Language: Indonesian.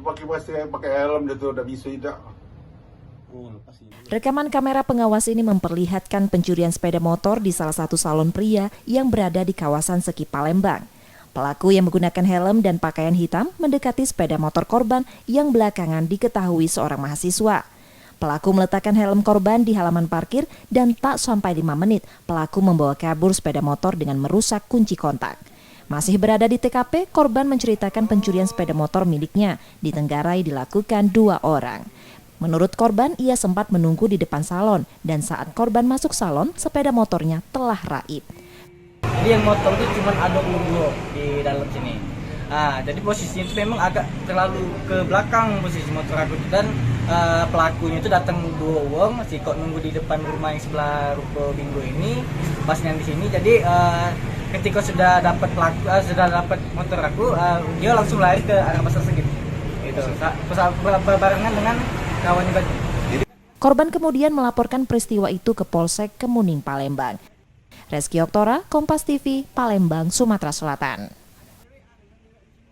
pakai helm dia tuh udah bisa tidak. Rekaman kamera pengawas ini memperlihatkan pencurian sepeda motor di salah satu salon pria yang berada di kawasan Seki Palembang. Pelaku yang menggunakan helm dan pakaian hitam mendekati sepeda motor korban yang belakangan diketahui seorang mahasiswa. Pelaku meletakkan helm korban di halaman parkir dan tak sampai 5 menit pelaku membawa kabur sepeda motor dengan merusak kunci kontak. Masih berada di TKP, korban menceritakan pencurian sepeda motor miliknya ditenggarai dilakukan 2 orang. Menurut korban, ia sempat menunggu di depan salon dan saat korban masuk salon, sepeda motornya telah raib. Jadi yang motor itu cuma ada dua di dalam sini. Jadi posisinya itu memang agak terlalu ke belakang posisi motor aku itu, dan pelakunya itu datang 2 orang, masih kok nunggu di depan rumah yang sebelah ruko Bingo ini, pasnya di sini. Jadi ketika sudah dapat motor aku, dia langsung lari ke arah pasar Segit. Itu berbarengan dengan kawannya tadi. Korban kemudian melaporkan peristiwa itu ke Polsek Kemuning Palembang. Reski Oktora, Kompas TV, Palembang, Sumatera Selatan.